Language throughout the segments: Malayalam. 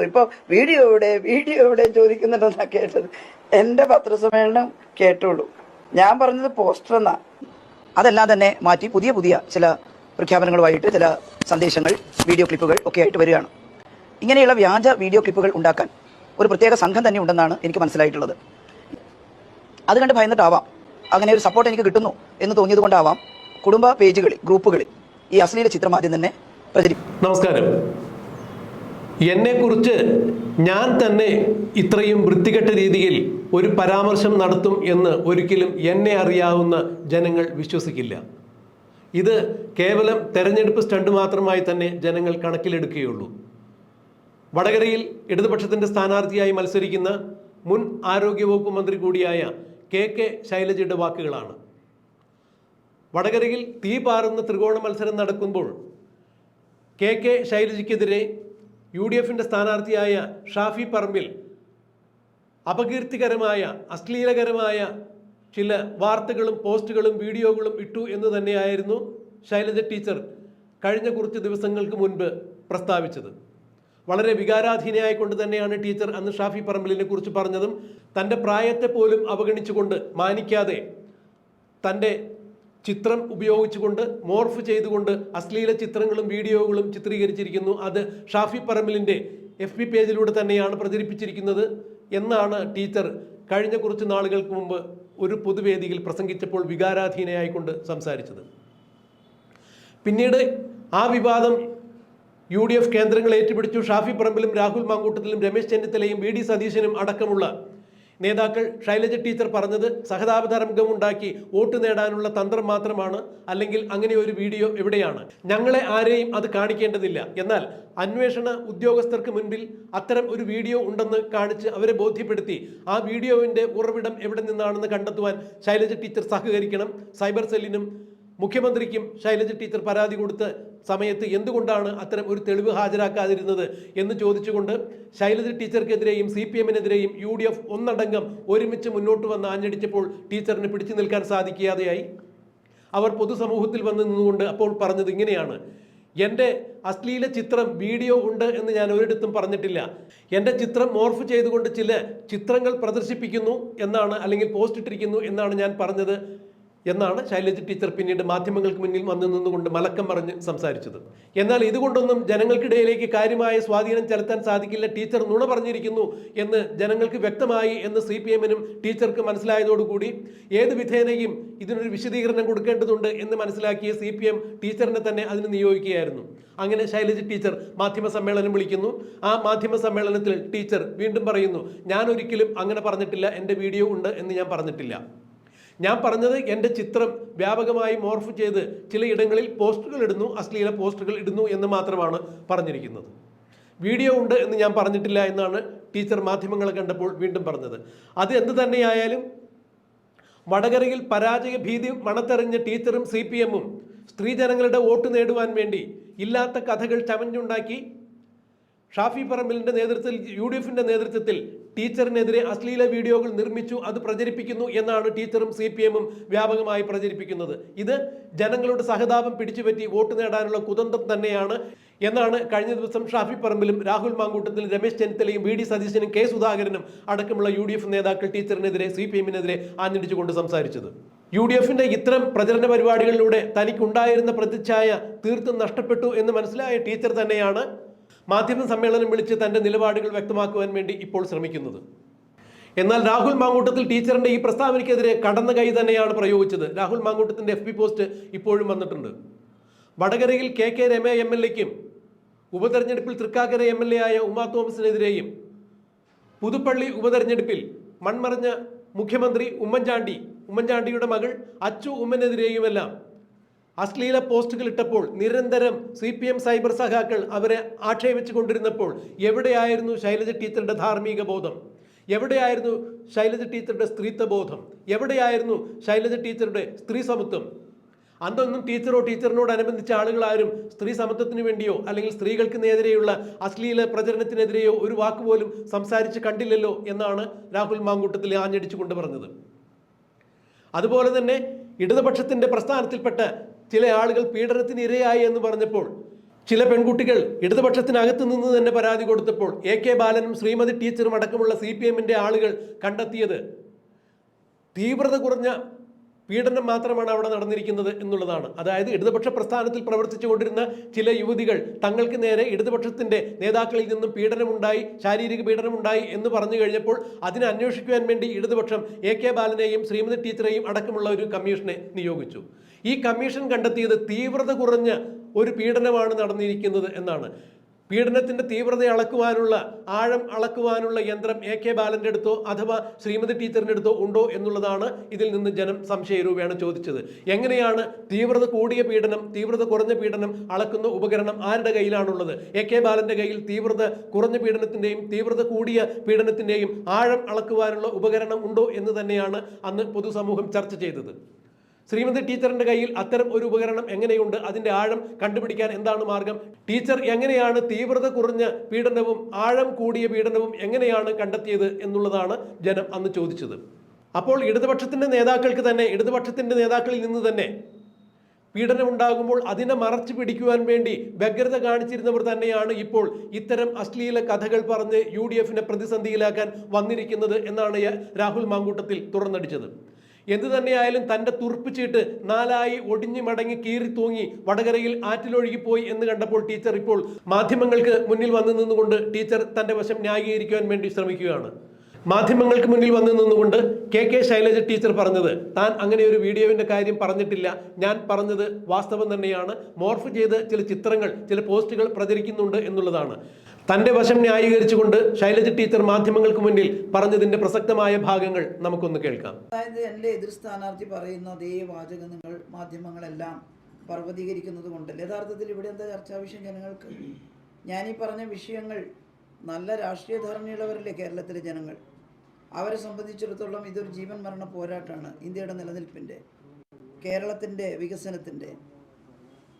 ഇപ്പോൾ വീഡിയോ എവിടെ ചോദിക്കുന്നുണ്ടെന്നാ കേട്ടത്. എൻ്റെ പത്രസമ്മേളനം കേട്ടോളൂ. ഞാൻ പറഞ്ഞത് പോസ്റ്റർ എന്നാ. അതെല്ലാം തന്നെ മാറ്റി പുതിയ പുതിയ ചില പ്രഖ്യാപനങ്ങളുമായിട്ട് ചില സന്ദേശങ്ങൾ, വീഡിയോ ക്ലിപ്പുകൾ ഒക്കെ ആയിട്ട് വരികയാണ്. ഇങ്ങനെയുള്ള വ്യാജ വീഡിയോ ക്ലിപ്പുകൾ ഉണ്ടാക്കാൻ ഒരു പ്രത്യേക സംഘം തന്നെ ഉണ്ടെന്നാണ് എനിക്ക് മനസ്സിലായിട്ടുള്ളത്. അത് കണ്ട് ഭയന്നിട്ടാവാം, അങ്ങനെ ഒരു സപ്പോർട്ട് എനിക്ക് കിട്ടുന്നു എന്ന് തോന്നിയത് കൊണ്ടാവാം കുടുംബ പേജുകളിൽ, ഗ്രൂപ്പുകളിൽ ഈ അശ്ലീല ചിത്രം ആദ്യം തന്നെ പ്രചരിപ്പിക്കും. നമസ്കാരം. എന്നെക്കുറിച്ച് ഞാൻ തന്നെ ഇത്രയും വൃത്തികെട്ട രീതിയിൽ ഒരു പരാമർശം നടത്തും എന്ന് ഒരിക്കലും എന്നെ അറിയാവുന്ന ജനങ്ങൾ വിശ്വസിക്കില്ല. ഇത് കേവലം തെരഞ്ഞെടുപ്പ് സ്റ്റണ്ട് മാത്രമായി തന്നെ ജനങ്ങൾ കണക്കിലെടുക്കുകയുള്ളൂ. വടകരയിൽ ഇടതുപക്ഷത്തിൻ്റെ സ്ഥാനാർത്ഥിയായി മത്സരിക്കുന്ന മുൻ ആരോഗ്യവകുപ്പ് മന്ത്രി കൂടിയായ കെ ശൈലജയുടെ വാക്കുകളാണ്. വടകരയിൽ തീ പാറുന്ന ത്രികോണ മത്സരം നടക്കുമ്പോൾ കെ ശൈലജയ്ക്കെതിരെ UDFിൻ്റെ സ്ഥാനാർത്ഥിയായ ഷാഫി പറമ്പിൽ അപകീർത്തികരമായ, അശ്ലീലകരമായ ചില വാർത്തകളും പോസ്റ്റുകളും വീഡിയോകളും ഇട്ടു എന്ന് തന്നെയായിരുന്നു ശൈലജ ടീച്ചർ കഴിഞ്ഞ കുറച്ച് ദിവസങ്ങൾക്ക് മുൻപ് പ്രസ്താവിച്ചത്. വളരെ വികാരാധീനയായിക്കൊണ്ട് തന്നെയാണ് ടീച്ചർ അന്ന് ഷാഫി പറമ്പിലിനെ കുറിച്ച് പറഞ്ഞതും. തൻ്റെ പ്രായത്തെ പോലും അവഗണിച്ചുകൊണ്ട്, മാനിക്കാതെ തൻ്റെ ചിത്രം ഉപയോഗിച്ചുകൊണ്ട്, മോർഫ് ചെയ്തുകൊണ്ട് അശ്ലീല ചിത്രങ്ങളും വീഡിയോകളും ചിത്രീകരിച്ചിരിക്കുന്നു. അത് ഷാഫി പറമ്പിലിൻ്റെ FB പേജിലൂടെ തന്നെയാണ് പ്രചരിപ്പിച്ചിരിക്കുന്നത് എന്നാണ് ടീച്ചർ കഴിഞ്ഞ കുറച്ച് നാളുകൾക്ക് മുമ്പ് ഒരു പൊതുവേദിയിൽ പ്രസംഗിച്ചപ്പോൾ വികാരാധീനയായിക്കൊണ്ട് സംസാരിച്ചത്. പിന്നീട് ആ വിവാദം UDF കേന്ദ്രങ്ങൾ ഏറ്റുപിടിച്ചു. ഷാഫി പറമ്പിലും രാഹുൽ മാങ്കൂട്ടത്തിലും രമേശ് ചെന്നിത്തലയും VD സതീശനും അടക്കമുള്ള നേതാക്കൾ ശൈലജ ടീച്ചർ പറഞ്ഞത് സഹതാപതരംഗമുണ്ടാക്കി വോട്ട് നേടാനുള്ള തന്ത്രം മാത്രമാണ്, അല്ലെങ്കിൽ അങ്ങനെ ഒരു വീഡിയോ എവിടെയാണ്? ഞങ്ങളെ ആരെയും അത് കാണിക്കേണ്ടതില്ല. എന്നാൽ അന്വേഷണ ഉദ്യോഗസ്ഥർക്ക് മുൻപിൽ അത്തരം ഒരു വീഡിയോ ഉണ്ടെന്ന് കാണിച്ച് അവരെ ബോധ്യപ്പെടുത്തി ആ വീഡിയോവിൻ്റെ ഉറവിടം എവിടെ നിന്നാണെന്ന് കണ്ടെത്തുവാൻ ശൈലജ ടീച്ചർ സഹകരിക്കണം. സൈബർ സെല്ലിനും മുഖ്യമന്ത്രിക്കും ശൈലജ ടീച്ചർ പരാതി കൊടുത്ത സമയത്ത് എന്തുകൊണ്ടാണ് അത്തരം ഒരു തെളിവ് ഹാജരാക്കാതിരുന്നത് എന്ന് ചോദിച്ചുകൊണ്ട് ശൈലജ ടീച്ചർക്കെതിരെയും CPMനെതിരെയും UDF ഒന്നടങ്കം ഒരുമിച്ച് മുന്നോട്ട് വന്ന് ആഞ്ഞടിച്ചപ്പോൾ ടീച്ചറിന് പിടിച്ചു നിൽക്കാൻ സാധിക്കാതെയായി. അവർ പൊതുസമൂഹത്തിൽ വന്ന് നിന്നുകൊണ്ട് അപ്പോൾ പറഞ്ഞത് ഇങ്ങനെയാണ്: എൻ്റെ അശ്ലീല ചിത്രം, വീഡിയോ ഉണ്ട് എന്ന് ഞാൻ ഒരിടത്തും പറഞ്ഞിട്ടില്ല. എൻ്റെ ചിത്രം മോർഫ് ചെയ്തുകൊണ്ട് ചില ചിത്രങ്ങൾ പ്രദർശിപ്പിക്കുന്നു എന്നാണ്, അല്ലെങ്കിൽ പോസ്റ്റ് ഇട്ടിരിക്കുന്നു എന്നാണ് ഞാൻ പറഞ്ഞത് എന്നാണ് ശൈലജ ടീച്ചർ പിന്നീട് മാധ്യമങ്ങൾക്ക് മുന്നിൽ വന്നു നിന്നുകൊണ്ട് മലക്കം പറഞ്ഞ് സംസാരിച്ചത്. എന്നാൽ ഇതുകൊണ്ടൊന്നും ജനങ്ങൾക്കിടയിലേക്ക് കാര്യമായ സ്വാധീനം ചെലുത്താൻ സാധിക്കില്ല. ടീച്ചർ നുണ പറഞ്ഞിരിക്കുന്നു എന്ന് ജനങ്ങൾക്ക് വ്യക്തമായി എന്ന് CPMനും ടീച്ചർക്ക് മനസ്സിലായതോടുകൂടി ഏത് വിധേനയും ഇതിനൊരു വിശദീകരണം കൊടുക്കേണ്ടതുണ്ട് എന്ന് മനസ്സിലാക്കിയ CPM ടീച്ചറിനെ തന്നെ അതിന് നിയോഗിക്കുകയായിരുന്നു. അങ്ങനെ ശൈലജ ടീച്ചർ മാധ്യമ സമ്മേളനം വിളിക്കുന്നു. ആ മാധ്യമ സമ്മേളനത്തിൽ ടീച്ചർ വീണ്ടും പറയുന്നു, ഞാൻ ഒരിക്കലും അങ്ങനെ പറഞ്ഞിട്ടില്ല, എൻ്റെ വീഡിയോ ഉണ്ട് എന്ന് ഞാൻ പറഞ്ഞിട്ടില്ല. ഞാൻ പറഞ്ഞത് എൻ്റെ ചിത്രം വ്യാപകമായി മോർഫ് ചെയ്ത് ചിലയിടങ്ങളിൽ പോസ്റ്ററുകൾ ഇടുന്നു, അശ്ലീല പോസ്റ്ററുകൾ ഇടുന്നു എന്ന് മാത്രമാണ് പറഞ്ഞിരിക്കുന്നത്. വീഡിയോ ഉണ്ട് എന്ന് ഞാൻ പറഞ്ഞിട്ടില്ല എന്നാണ് ടീച്ചർ മാധ്യമങ്ങളെ കണ്ടപ്പോൾ വീണ്ടും പറഞ്ഞത്. അത് എന്ത് തന്നെയായാലും വടകരയിൽ പരാജയ ഭീതി മണത്തെറിഞ്ഞ ടീച്ചറും CPMും സ്ത്രീജനങ്ങളുടെ വോട്ട് നേടുവാൻ വേണ്ടി ഇല്ലാത്ത കഥകൾ ചമഞ്ഞുണ്ടാക്കി ഷാഫി പറമ്പിലിൻ്റെ നേതൃത്വത്തിൽ, UDFിൻ്റെ നേതൃത്വത്തിൽ ടീച്ചറിനെതിരെ അശ്ലീല വീഡിയോകൾ നിർമ്മിച്ചു, അത് പ്രചരിപ്പിക്കുന്നു എന്നാണ് ടീച്ചറും CPMും വ്യാപകമായി പ്രചരിപ്പിക്കുന്നത്. ഇത് ജനങ്ങളുടെ സഹതാപം പിടിച്ചുപറ്റി വോട്ട് നേടാനുള്ള കുതന്ത്രം തന്നെയാണ് എന്നാണ് കഴിഞ്ഞ ദിവസം ഷാഫി പറമ്പിലും രാഹുൽ മാങ്കൂട്ടത്തിലും രമേശ് ചെന്നിത്തലയും VD സതീശനും K സുധാകരനും അടക്കമുള്ള UDF നേതാക്കൾ ടീച്ചറിനെതിരെ CPMനെതിരെ ആഞ്ഞടിച്ചുകൊണ്ട് സംസാരിച്ചത്. UDFിൻ്റെ ഇത്തരം പ്രചരണ പരിപാടികളിലൂടെ തനിക്കുണ്ടായിരുന്ന പ്രതിച്ഛായ തീർത്തും നഷ്ടപ്പെട്ടു എന്ന് മനസ്സിലായ ടീച്ചർ തന്നെയാണ് മാധ്യമ സമ്മേളനം വിളിച്ച് തൻ്റെ നിലപാടുകൾ വ്യക്തമാക്കുവാൻ വേണ്ടി ഇപ്പോൾ ശ്രമിക്കുന്നത്. എന്നാൽ രാഹുൽ മാങ്കൂട്ടത്തിൽ ടീച്ചറിൻ്റെ ഈ പ്രസ്താവനയ്ക്കെതിരെ കടന്ന കൈ തന്നെയാണ് പ്രയോഗിച്ചത്. രാഹുൽ മാങ്കൂട്ടത്തിൻ്റെ FB പോസ്റ്റ് ഇപ്പോഴും വന്നിട്ടുണ്ട്. വടകരയിൽ KK രമ MLAയ്ക്കും ഉപതെരഞ്ഞെടുപ്പിൽ തൃക്കാക്കര MLA ആയ ഉമാ തോമസിനെതിരെയും പുതുപ്പള്ളി ഉപതെരഞ്ഞെടുപ്പിൽ മൺമറഞ്ഞ മുഖ്യമന്ത്രി ഉമ്മൻചാണ്ടിയുടെ മകൾ അച്ചു ഉമ്മനെതിരെയുമെല്ലാം അശ്ലീല പോസ്റ്റുകൾ ഇട്ടപ്പോൾ നിരന്തരം CPM സൈബർ സഖാക്കൾ അവരെ ആക്ഷേപിച്ചു കൊണ്ടിരുന്നപ്പോൾ എവിടെയായിരുന്നു ശൈലജ ടീച്ചറുടെ ധാർമ്മിക ബോധം? എവിടെയായിരുന്നു ശൈലജ ടീച്ചറുടെ സ്ത്രീത്വബോധം? എവിടെയായിരുന്നു ശൈലജ ടീച്ചറുടെ സ്ത്രീ സമത്വം? അതൊന്നും ടീച്ചറിനോടനുബന്ധിച്ച ആളുകളാരും സ്ത്രീ സമത്വത്തിന് വേണ്ടിയോ അല്ലെങ്കിൽ സ്ത്രീകൾക്ക് നേരെയുള്ള അശ്ലീല പ്രചരണത്തിനെതിരെയോ ഒരു വാക്കുപോലും സംസാരിച്ച് കണ്ടില്ലല്ലോ എന്നാണ് രാഹുൽ മാങ്കൂട്ടത്തിൽ ആഞ്ഞടിച്ചുകൊണ്ട് പറഞ്ഞത്. അതുപോലെ തന്നെ ഇടതുപക്ഷത്തിൻ്റെ പ്രസ്ഥാനത്തിൽപ്പെട്ട ചില ആളുകൾ പീഡനത്തിന് ഇരയായി എന്ന് പറഞ്ഞപ്പോൾ ചില പെൺകുട്ടികൾ ഇടതുപക്ഷത്തിനകത്ത് നിന്ന് തന്നെ പരാതി കൊടുത്തപ്പോൾ AK ബാലനും ശ്രീമതി ടീച്ചറും അടക്കമുള്ള CPM-ന്റെ ആളുകൾ കണ്ടെത്തിയത് തീവ്രത കുറഞ്ഞ പീഡനം മാത്രമാണ് അവിടെ നടന്നിരിക്കുന്നത് എന്നുള്ളതാണ്. അതായത് ഇടതുപക്ഷ പ്രസ്ഥാനത്തിൽ പ്രവർത്തിച്ചുകൊണ്ടിരുന്ന ചില യുവതികൾ തങ്ങൾക്ക് നേരെ ഇടതുപക്ഷത്തിന്റെ നേതാക്കളിൽ നിന്നും പീഡനമുണ്ടായി, ശാരീരിക പീഡനമുണ്ടായി എന്ന് പറഞ്ഞു കഴിഞ്ഞപ്പോൾ അതിനെ അന്വേഷിക്കുവാൻ വേണ്ടി ഇടതുപക്ഷം AK ബാലനെയും ശ്രീമതി ടീച്ചറെയും അടക്കമുള്ള ഒരു കമ്മീഷനെ നിയോഗിച്ചു. ഈ കമ്മീഷൻ കണ്ടെത്തിയത് തീവ്രത കുറഞ്ഞ ഒരു പീഡനമാണ് നടന്നിരിക്കുന്നത് എന്നാണ്. പീഡനത്തിന്റെ തീവ്രത അളക്കുവാനുള്ള, ആഴം അളക്കുവാനുള്ള യന്ത്രം AK ബാലന്റെ അടുത്തോ അഥവാ ശ്രീമതി ടീച്ചറിന്റെ അടുത്തോ ഉണ്ടോ എന്നുള്ളതാണ് ഇതിൽ നിന്ന് ജനം സംശയരൂപേണ ചോദിച്ചത്. എങ്ങനെയാണ് തീവ്രത കൂടിയ പീഡനം, തീവ്രത കുറഞ്ഞ പീഡനം അളക്കുന്ന ഉപകരണം ആരുടെ കയ്യിലാണുള്ളത്? AK ബാലന്റെ കയ്യിൽ തീവ്രത കുറഞ്ഞ പീഡനത്തിന്റെയും തീവ്രത കൂടിയ പീഡനത്തിന്റെയും ആഴം അളക്കുവാനുള്ള ഉപകരണം ഉണ്ടോ എന്ന് തന്നെയാണ് അന്ന് പൊതുസമൂഹം ചർച്ച ചെയ്തത്. ശ്രീമതി ടീച്ചറിന്റെ കയ്യിൽ അത്തരം ഒരു ഉപകരണം എങ്ങനെയുണ്ട്? അതിന്റെ ആഴം കണ്ടുപിടിക്കാൻ എന്താണ് മാർഗം? ടീച്ചർ എങ്ങനെയാണ് തീവ്രത കുറഞ്ഞ പീഡനവും ആഴം കൂടിയ പീഡനവും എങ്ങനെയാണ് കണ്ടെത്തിയത് എന്നുള്ളതാണ് ജനം അന്ന് ചോദിച്ചത്. അപ്പോൾ ഇടതുപക്ഷത്തിന്റെ നേതാക്കൾക്ക് തന്നെ, ഇടതുപക്ഷത്തിന്റെ നേതാക്കളിൽ നിന്ന് തന്നെ പീഡനം ഉണ്ടാകുമ്പോൾ അതിനെ മറച്ചു പിടിക്കുവാൻ വേണ്ടി വ്യഗ്രത കാണിച്ചിരുന്നവർ തന്നെയാണ് ഇപ്പോൾ ഇത്തരം അശ്ലീല കഥകൾ പറഞ്ഞ് UDF-നെ പ്രതിസന്ധിയിലാക്കാൻ വന്നിരിക്കുന്നത് എന്നാണ് രാഹുൽ മാങ്കൂട്ടത്തിൽ തുറന്നടിച്ചത്. എന്തു തന്നെയായാലും തൻ്റെ തുർപ്പിച്ചിട്ട് നാലായി ഒടിഞ്ഞു മടങ്ങി കീറി തൂങ്ങി വടകരയിൽ ആറ്റിലൊഴുകിപ്പോയി എന്ന് കണ്ടപ്പോൾ ടീച്ചർ ഇപ്പോൾ മാധ്യമങ്ങൾക്ക് മുന്നിൽ വന്നു നിന്നുകൊണ്ട് ടീച്ചർ തൻ്റെ വശം ന്യായീകരിക്കുവാൻ വേണ്ടി ശ്രമിക്കുകയാണ്. മാധ്യമങ്ങൾക്ക് മുന്നിൽ വന്നു നിന്നുകൊണ്ട് KK ശൈലജ ടീച്ചർ പറഞ്ഞത് താൻ അങ്ങനെ ഒരു വീഡിയോവിൻ്റെ കാര്യം പറഞ്ഞിട്ടില്ല, ഞാൻ പറഞ്ഞത് വാസ്തവം തന്നെയാണ്, മോർഫ് ചെയ്ത് ചില ചിത്രങ്ങൾ, ചില പോസ്റ്റുകൾ പ്രചരിക്കുന്നുണ്ട് എന്നുള്ളതാണ്. തൻ്റെ വശം ന്യായീകരിച്ചുകൊണ്ട് ശൈലജ ടീച്ചർ മാധ്യമങ്ങൾക്ക് മുന്നിൽ പറഞ്ഞതിൻ്റെ പ്രസക്തമായ ഭാഗങ്ങൾ നമുക്കൊന്ന് കേൾക്കാം. അതായത് എൻ്റെ എതിർ സ്ഥാനാർത്ഥി പറയുന്ന അതേ വാചകങ്ങൾ മാധ്യമങ്ങളെല്ലാം പർവ്വതീകരിക്കുന്നത് കൊണ്ടല്ല യഥാർത്ഥത്തിൽ ഇവിടെ എന്താ ചർച്ചാ വിഷയം ജനങ്ങൾക്ക്? ഞാനീ പറഞ്ഞ വിഷയങ്ങൾ നല്ല രാഷ്ട്രീയ ധാരണയുള്ളവരല്ലേ കേരളത്തിലെ ജനങ്ങൾ? അവരെ സംബന്ധിച്ചിടത്തോളം ഇതൊരു ജീവൻ മരണ പോരാട്ടമാണ് ഇന്ത്യയുടെ നിലനിൽപ്പിൻ്റെ, കേരളത്തിൻ്റെ വികസനത്തിൻ്റെ.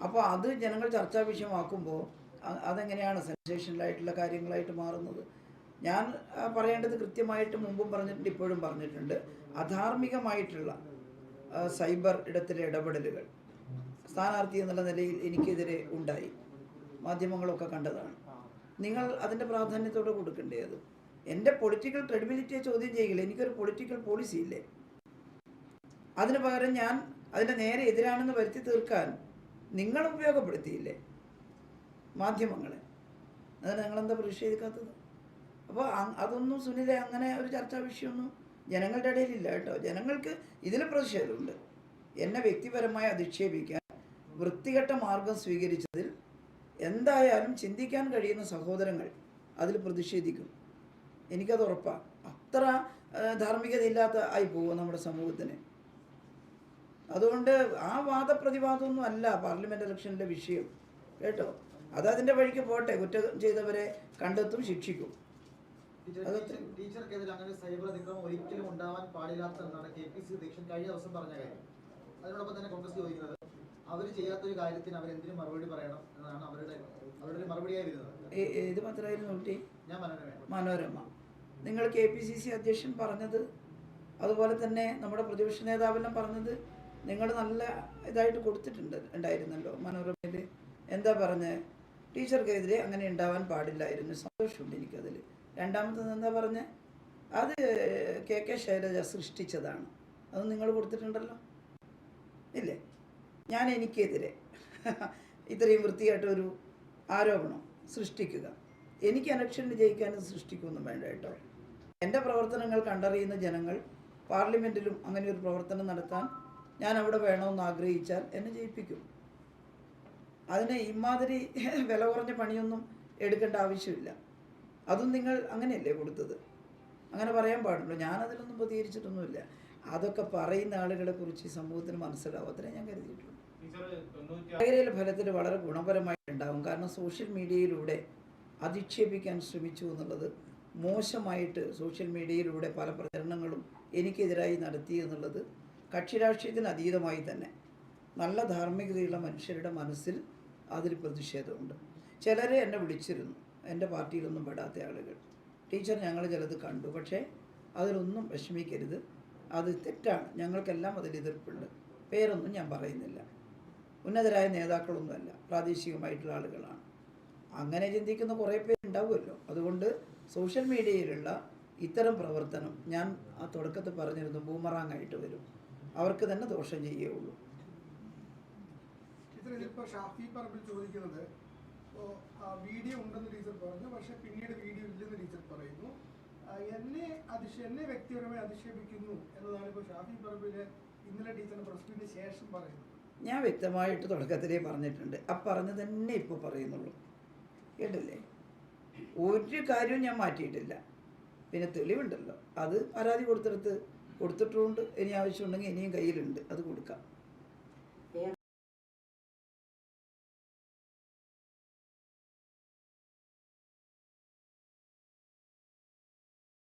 അപ്പോൾ അത് ജനങ്ങൾ ചർച്ചാ വിഷയമാക്കുമ്പോൾ അതെങ്ങനെയാണ് സെൻസേഷനലായിട്ടുള്ള കാര്യങ്ങളായിട്ട് മാറുന്നത്? ഞാൻ പറയേണ്ടത് കൃത്യമായിട്ട് മുമ്പും പറഞ്ഞിട്ടുണ്ട്, ഇപ്പോഴും പറഞ്ഞിട്ടുണ്ട്. അധാർമികമായിട്ടുള്ള സൈബർ ഇടത്തിലെ ഇടപെടലുകൾ സ്ഥാനാർത്ഥി എന്നുള്ള നിലയിൽ എനിക്കെതിരെ ഉണ്ടായി, മാധ്യമങ്ങളൊക്കെ കണ്ടതാണ്. നിങ്ങൾ അതിൻ്റെ പ്രാധാന്യത്തോടെ കൊടുക്കേണ്ടത്. എൻ്റെ പൊളിറ്റിക്കൽ ക്രെഡിബിലിറ്റിയെ ചോദ്യം ചെയ്യില്ല. എനിക്കൊരു പൊളിറ്റിക്കൽ പോളിസി ഇല്ലേ? അതിന് പകരം ഞാൻ അതിൻ്റെ നേരെ എതിരാണെന്ന് വരുത്തി തീർക്കാൻ നിങ്ങൾ ഉപയോഗപ്പെടുത്തിയില്ലേ മാധ്യമങ്ങളെ? അതിന് നിങ്ങളെന്താ പ്രതിഷേധിക്കാത്തത്? അപ്പോൾ അതൊന്നും സുനിലെ അങ്ങനെ ഒരു ചർച്ചാ വിഷയമൊന്നും ജനങ്ങളുടെ ഇടയിലില്ല കേട്ടോ. ജനങ്ങൾക്ക് ഇതിൽ പ്രതിഷേധമുണ്ട്. എന്നെ വ്യക്തിപരമായി അധിക്ഷേപിക്കാൻ വൃത്തികെട്ട മാർഗം സ്വീകരിച്ചതിൽ എന്തായാലും ചിന്തിക്കാൻ കഴിയുന്ന സഹോദരങ്ങൾ അതിൽ പ്രതിഷേധിക്കും. എനിക്കത് ഉറപ്പാണ്. അത്ര ധാർമ്മികതയില്ലാത്ത ആയി പോകും നമ്മുടെ സമൂഹത്തിന്. അതുകൊണ്ട് ആ വാദപ്രതിവാദമൊന്നും അല്ല പാർലമെൻറ്റ് ഇലക്ഷനിലെ വിഷയം കേട്ടോ. അതതിൻ്റെ വഴിക്ക് പോട്ടെ. കുറ്റം ചെയ്തവരെ കണ്ടെത്തും, ശിക്ഷിക്കും. ടീച്ചർക്കെതിരെ അങ്ങനെ സൈബർ അതിക്രമം ഒരിക്കലും ഉണ്ടാവാൻ പാടില്ലാത്തതെന്നാണ് KPCC അധ്യക്ഷൻ കഴിഞ്ഞ ദിവസം പറഞ്ഞ കാര്യം. അതിനോടൊപ്പം തന്നെ കോൺഗ്രസ് ചോദിക്കുന്നത് അവർ ചെയ്യാത്തൊരു കാര്യത്തിന് അവരെന്തിനും മറുപടി പറയണം എന്നാണ് അവരുടെ മറുപടിയായി വരുന്നത്. ഏത് പത്രമായിരുന്നു കുട്ടി? ഞാൻ മനോരമ. നിങ്ങൾ KPCC അധ്യക്ഷൻ പറഞ്ഞത്, അതുപോലെ തന്നെ നമ്മുടെ പ്രതിപക്ഷ നേതാവെല്ലാം പറഞ്ഞത് നിങ്ങൾ നല്ല ഇതായിട്ട് ഉണ്ടായിരുന്നല്ലോ മനോരമയിൽ. എന്താ പറഞ്ഞത്? ടീച്ചർക്കെതിരെ അങ്ങനെ ഉണ്ടാവാൻ പാടില്ലായിരുന്നു. സന്തോഷമുണ്ട് എനിക്കതിൽ. രണ്ടാമത്തത് എന്താ പറഞ്ഞത്? അത് KK ശൈലജ സൃഷ്ടിച്ചതാണ്. അത് നിങ്ങൾ കൊടുത്തിട്ടുണ്ടല്ലോ, ഇല്ലേ? ഞാൻ എനിക്കെതിരെ ഇത്രയും വൃത്തിയായിട്ടൊരു ആരോപണം സൃഷ്ടിക്കുക, എനിക്ക് ഇലക്ഷനിൽ ജയിക്കാനും സൃഷ്ടിക്കുകയൊന്നും വേണ്ട കേട്ടോ. എൻ്റെ പ്രവർത്തനങ്ങൾ കണ്ടറിയുന്ന ജനങ്ങൾ പാർലമെൻറ്റിലും അങ്ങനെ ഒരു പ്രവർത്തനം നടത്താൻ ഞാൻ അവിടെ വേണമെന്ന് ആഗ്രഹിച്ചാൽ എന്നെ ജയിപ്പിക്കും. അതിന് ഇമാതിരി വില കുറഞ്ഞ പണിയൊന്നും എടുക്കേണ്ട ആവശ്യമില്ല. അതും നിങ്ങൾ അങ്ങനെയല്ലേ കൊടുത്തത്? അങ്ങനെ പറയാൻ പാടുള്ളൂ. ഞാനതിലൊന്നും പ്രതികരിച്ചിട്ടൊന്നുമില്ല. അതൊക്കെ പറയുന്ന ആളുകളെ കുറിച്ച് സമൂഹത്തിന് മനസ്സിലാവും, അത്രേ ഞാൻ കരുതിയിട്ടുള്ളൂ. വടകരയിലെ ഫലത്തിൽ വളരെ ഗുണപരമായിട്ടുണ്ടാകും. കാരണം സോഷ്യൽ മീഡിയയിലൂടെ അധിക്ഷേപിക്കാൻ ശ്രമിച്ചു എന്നുള്ളത് മോശമായിട്ട് സോഷ്യൽ മീഡിയയിലൂടെ പല പ്രചരണങ്ങളും എനിക്കെതിരായി നടത്തി എന്നുള്ളത് കക്ഷി രാഷ്ട്രീയത്തിന് അതീതമായി തന്നെ നല്ല ധാർമ്മികതയുള്ള മനുഷ്യരുടെ മനസ്സിൽ അതിൽ പ്രതിഷേധമുണ്ട്. ചിലരെ എന്നെ വിളിച്ചിരുന്നു, എൻ്റെ പാർട്ടിയിലൊന്നും പെടാത്ത ആളുകൾ. ടീച്ചർ ഞങ്ങൾ ചിലത് കണ്ടു, പക്ഷേ അതിലൊന്നും വിഷമിക്കരുത്, അത് തെറ്റാണ്, ഞങ്ങൾക്കെല്ലാം അതിൽ എതിർപ്പുണ്ട്. പേരൊന്നും ഞാൻ പറയുന്നില്ല. ഉന്നതരായ നേതാക്കളൊന്നുമല്ല, പ്രാദേശികമായിട്ടുള്ള ആളുകളാണ്. അങ്ങനെ ചിന്തിക്കുന്ന കുറേ പേരുണ്ടാവുമല്ലോ. അതുകൊണ്ട് സോഷ്യൽ മീഡിയയിലുള്ള ഇത്തരം പ്രവർത്തനം, ഞാൻ ആ തുടക്കത്തിൽ പറഞ്ഞിരുന്നു, ബൂമറാങ്ങായിട്ട് വരും, അവർക്ക് തന്നെ ദോഷം ചെയ്യുകയുള്ളൂ. ഇപ്പോൾ ഷാഫി പറമ്പിൽ ചോദിക്കുന്നത്, വീഡിയോ ഉണ്ടെന്ന് ടീച്ചർ പറഞ്ഞു, പക്ഷെ പിന്നീട് വീഡിയോ ഇല്ലെന്ന് ടീച്ചർ പറയുന്നു. എന്നെ വ്യക്തിപരമായി അധിക്ഷേപിക്കുന്നു എന്നതാണ് ഇപ്പോൾ ഷാഫി പറമ്പിൽ ഇന്നലെ ടീച്ചറിന്റെ പ്രസ് മീറ്റിന് ശേഷം പറയുന്നത്. ഞാൻ വ്യക്തമായിട്ട് തുടക്കത്തിലേ പറഞ്ഞിട്ടുണ്ട്, ആ പറഞ്ഞ് തന്നെ ഇപ്പോൾ പറയുന്നുള്ളൂ. കേട്ടില്ലേ? ഒരു കാര്യവും ഞാൻ മാറ്റിയിട്ടില്ല. പിന്നെ തെളിവുണ്ടല്ലോ, അത് പരാതി കൊടുത്തിട്ടുണ്ട്. ഇനി ആവശ്യമുണ്ടെങ്കിൽ ഇനിയും കയ്യിലുണ്ട്, അത് കൊടുക്കാം.